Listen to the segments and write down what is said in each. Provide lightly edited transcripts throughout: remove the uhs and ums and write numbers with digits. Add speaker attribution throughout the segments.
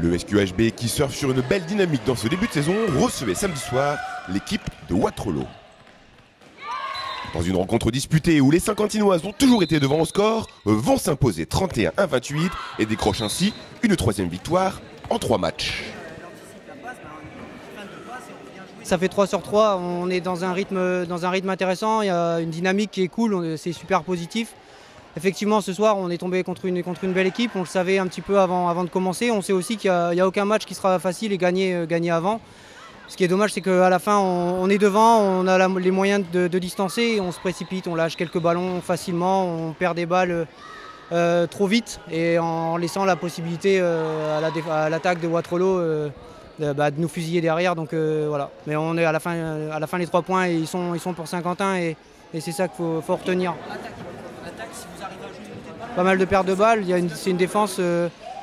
Speaker 1: Le SQHB, qui surfe sur une belle dynamique dans ce début de saison, recevait samedi soir l'équipe de Wattrelos. Dans une rencontre disputée où les Saint-Quentinoises ont toujours été devant au score, vont s'imposer 31-28 et décrochent ainsi une troisième victoire en 3 matchs.
Speaker 2: Ça fait 3 sur 3, on est dans un rythme intéressant, il y a une dynamique qui est cool, c'est super positif. Effectivement, ce soir, on est tombé contre une belle équipe, on le savait un petit peu avant de commencer. On sait aussi qu'il n'y a aucun match qui sera facile et gagné avant. Ce qui est dommage, c'est qu'à la fin, on est devant, on a les moyens de distancer, on se précipite, on lâche quelques ballons facilement, on perd des balles trop vite et en laissant la possibilité à l'attaque de Wattrelos de nous fusiller derrière. Donc voilà. Mais on est à la fin les 3 points et ils sont pour Saint-Quentin et c'est ça qu'il faut retenir. Pas mal de pertes de balles, c'est une défense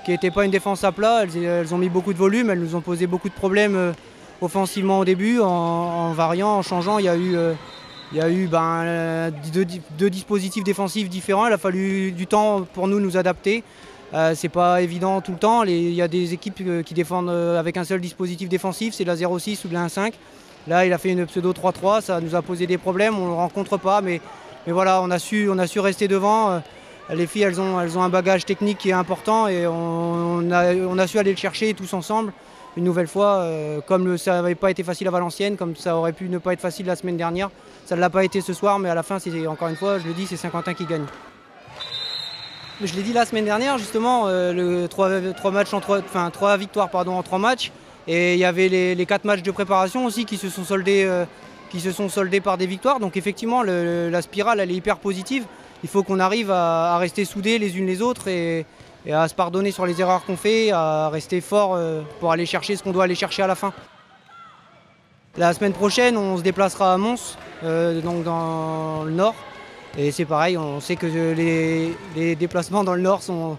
Speaker 2: qui n'était pas une défense à plat, elles ont mis beaucoup de volume, elles nous ont posé beaucoup de problèmes offensivement au début, en variant, en changeant. Il y a eu 2 dispositifs défensifs différents, il a fallu du temps pour nous adapter. C'est pas évident tout le temps, il y a des équipes qui défendent avec un seul dispositif défensif, c'est de la 0-6 ou de la 1-5. Là il a fait une pseudo 3-3, ça nous a posé des problèmes, on ne le rencontre pas, mais voilà, on a su rester devant. Les filles elles ont un bagage technique qui est important et on a su aller le chercher tous ensemble. Une nouvelle fois, comme ça n'avait pas été facile à Valenciennes, comme ça aurait pu ne pas être facile la semaine dernière, ça ne l'a pas été ce soir, mais à la fin, encore une fois, je le dis, c'est Saint-Quentin qui gagne. Je l'ai dit la semaine dernière, justement, 3 victoires en 3 matchs, et il y avait les 4 matchs de préparation aussi qui se sont soldés par des victoires. Donc effectivement, la spirale, elle est hyper positive. Il faut qu'on arrive à rester soudés les unes les autres et à se pardonner sur les erreurs qu'on fait, à rester fort pour aller chercher ce qu'on doit aller chercher à la fin. La semaine prochaine, on se déplacera à Mons, donc dans le nord. Et c'est pareil, on sait que les déplacements dans le nord sont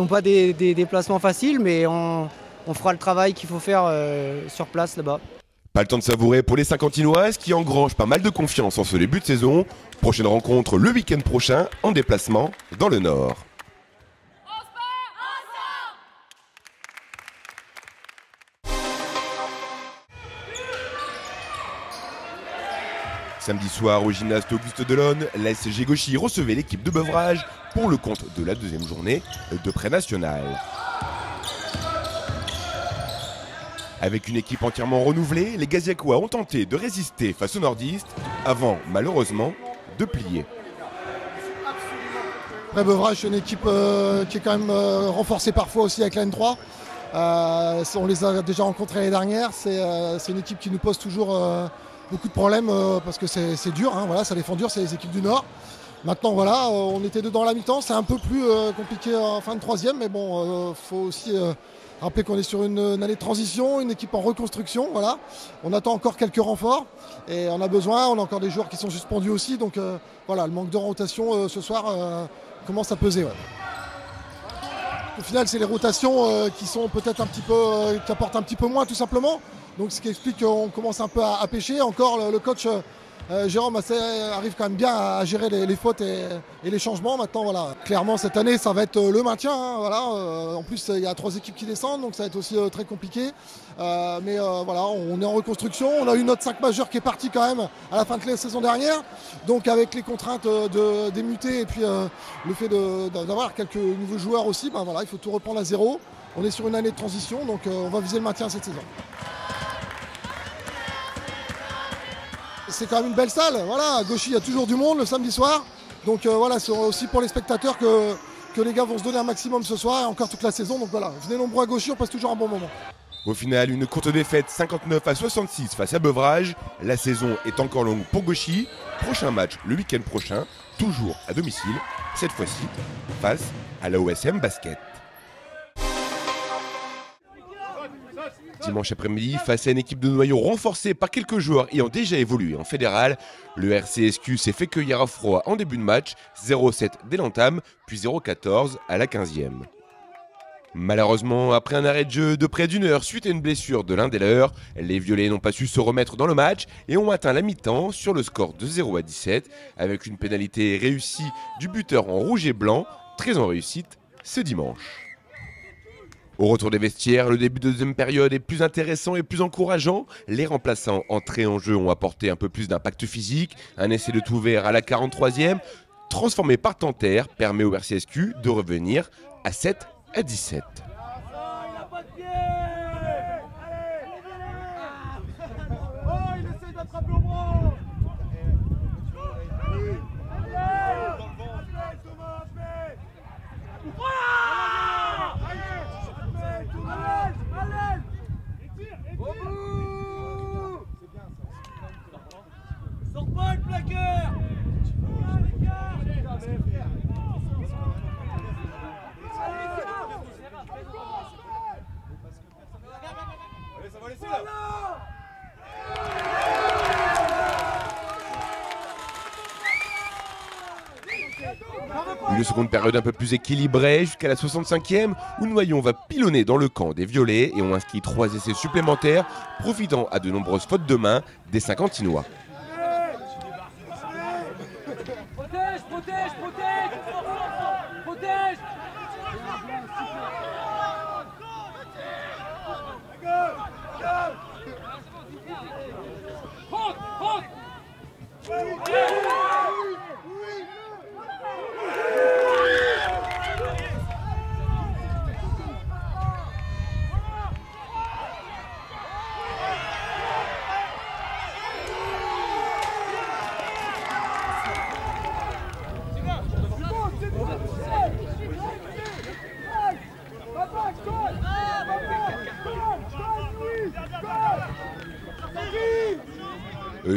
Speaker 2: pas des déplacements faciles, mais on fera le travail qu'il faut faire sur place là-bas.
Speaker 1: Pas le temps de savourer pour les Saint-Quentinoises qui engrangent pas mal de confiance en ce début de saison. Prochaine rencontre le week-end prochain en déplacement dans le nord. Samedi soir au gymnase Auguste Delonne, l'ASG Gauchy recevait l'équipe de Beuvrages pour le compte de la 2e journée de pré-national. Avec une équipe entièrement renouvelée, les Gaziacois ont tenté de résister face aux nordistes avant, malheureusement, de plier.
Speaker 3: Après Beuvrages, c'est une équipe qui est quand même renforcée parfois aussi avec la N3. On les a déjà rencontrés l'année dernière. C'est une équipe qui nous pose toujours beaucoup de problèmes parce que c'est dur, hein, voilà, ça défend dur, c'est les équipes du Nord. Maintenant voilà, on était dedans à la mi-temps, c'est un peu plus compliqué en fin de 3e, mais bon, faut aussi rappeler qu'on est sur une année de transition, une équipe en reconstruction, voilà. On attend encore quelques renforts et on a besoin, on a encore des joueurs qui sont suspendus aussi, donc voilà, le manque de rotation ce soir commence à peser. Ouais. Au final, c'est les rotations qui sont peut-être qui apportent un petit peu moins tout simplement. Donc ce qui explique qu'on commence un peu à pêcher. Encore le coach Jérôme arrive quand même bien à gérer les fautes et les changements. Maintenant voilà, clairement cette année ça va être le maintien. Hein, voilà. En plus il y a 3 équipes qui descendent, donc ça va être aussi très compliqué. Mais voilà, on est en reconstruction. On a eu notre 5 majeur qui est parti quand même à la fin de la saison dernière. Donc avec les contraintes des mutés et puis le fait d'avoir quelques nouveaux joueurs aussi, ben voilà, il faut tout reprendre à zéro. On est sur une année de transition, donc on va viser le maintien cette saison. C'est quand même une belle salle, voilà, à Gauchy il y a toujours du monde le samedi soir. Donc voilà, c'est aussi pour les spectateurs que les gars vont se donner un maximum ce soir et encore toute la saison. Donc voilà, venez nombreux à Gauchy, on passe toujours un bon moment.
Speaker 1: Au final, une courte défaite 59-66 face à Beuvrages. La saison est encore longue pour Gauchy. Prochain match le week-end prochain, toujours à domicile, cette fois-ci face à la OSM Basket. Dimanche après-midi, face à une équipe de noyau renforcée par quelques joueurs ayant déjà évolué en fédéral, le RCSQ s'est fait cueillir à froid en début de match, 0-7 dès l'entame, puis 0-14 à la 15e. Malheureusement, après un arrêt de jeu de près d'1 heure suite à une blessure de l'un des leurs, les Violets n'ont pas su se remettre dans le match et ont atteint la mi-temps sur le score de 0-17 avec une pénalité réussie du buteur en rouge et blanc, très en réussite ce dimanche. Au retour des vestiaires, le début de deuxième période est plus intéressant et plus encourageant. Les remplaçants entrés en jeu ont apporté un peu plus d'impact physique. Un essai de tout vert à la 43e, transformé par Tanterre, permet au RCSQ de revenir à 7-17. Une seconde période un peu plus équilibrée jusqu'à la 65e où Noyon va pilonner dans le camp des Violets et ont inscrit 3 essais supplémentaires, profitant à de nombreuses fautes de main des Saint-Quentinois.
Speaker 4: Protège, protège, protège, protège.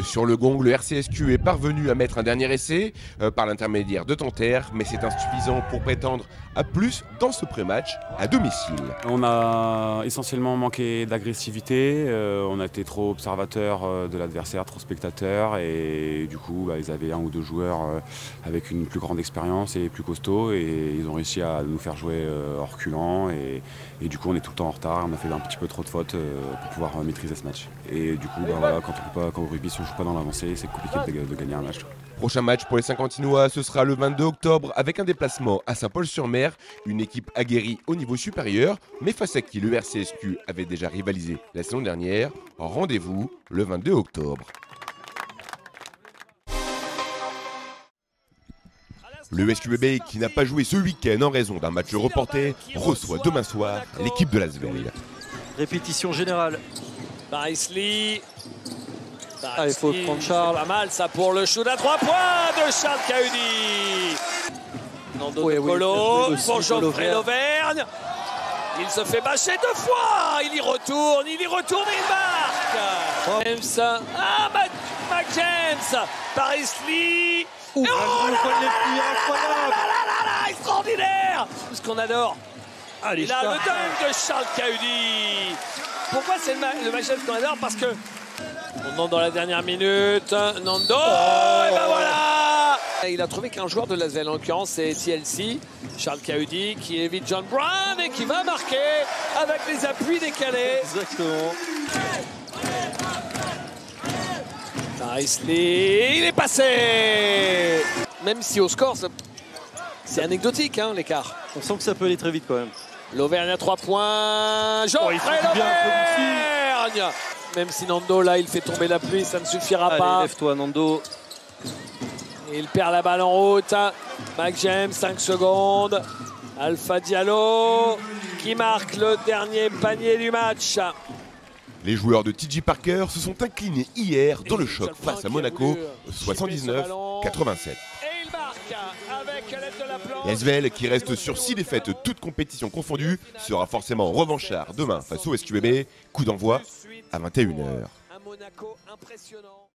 Speaker 1: Sur le gong, le RCSQ est parvenu à mettre un dernier essai par l'intermédiaire de Tanterre, mais c'est insuffisant pour prétendre à plus dans ce pré-match à domicile.
Speaker 5: On a essentiellement manqué d'agressivité, on a été trop observateurs de l'adversaire, trop spectateurs, et du coup ils avaient un ou deux joueurs avec une plus grande expérience et plus costauds, et ils ont réussi à nous faire jouer en reculant, et du coup on est tout le temps en retard, on a fait un petit peu trop de fautes pour pouvoir maîtriser ce match. Et du coup voilà, quand au rugby, si on ne joue pas dans l'avancée, c'est compliqué de gagner un match.
Speaker 1: Prochain match pour les Saint-Quentinois, ce sera le 22 octobre avec un déplacement à Saint-Paul-sur-Mer, une équipe aguerrie au niveau supérieur, mais face à qui le RCSQ avait déjà rivalisé la saison dernière. Rendez-vous le 22 octobre. Le SQBB, qui n'a pas joué ce week-end en raison d'un match reporté, reçoit demain soir l'équipe de l'Asvel.
Speaker 6: Répétition générale.
Speaker 4: Barrisley.
Speaker 6: Allez, faut prendre Charles.
Speaker 4: Pas mal ça pour le shoot à 3 points de Charles Cahudi. Nando de Colo pour Geoffrey Lauvergne. Il se fait bâcher 2 fois. Il y retourne et il marque. James. Ah, Mac James. Barrisley. Oh extraordinaire. Ce qu'on adore.
Speaker 6: Allez,
Speaker 4: il a le dunk de Charles Cahudi. Pourquoi c'est le match qu'on adore? Parce que on entre dans la dernière minute. Nando, et ben voilà. Il a trouvé qu'un joueur de l'Asvel, en l'occurrence c'est TLC, Charles Cahudi, qui évite John Brown et qui va marquer avec les appuis décalés.
Speaker 6: Exactement.
Speaker 4: Barrisley, il est passé. Même si au score, c'est anecdotique hein, l'écart.
Speaker 6: On sent que ça peut aller très vite quand même.
Speaker 4: L'Auvergne à 3 points. Geoffrey Lauvergne. Même si Nando, là, il fait tomber la pluie, ça ne suffira pas.
Speaker 6: Allez, lève-toi, Nando.
Speaker 4: Il perd la balle en route. Mac James, 5 secondes. Alpha Diallo qui marque le dernier panier du match.
Speaker 1: Les joueurs de TJ Parker se sont inclinés hier dans le choc face à Monaco, 79-87. L'Asvel, qui reste sur 6 défaites toutes compétitions confondues, sera forcément revanchard demain face au SQBB. Coup d'envoi à 21h.
Speaker 4: Monaco impressionnant.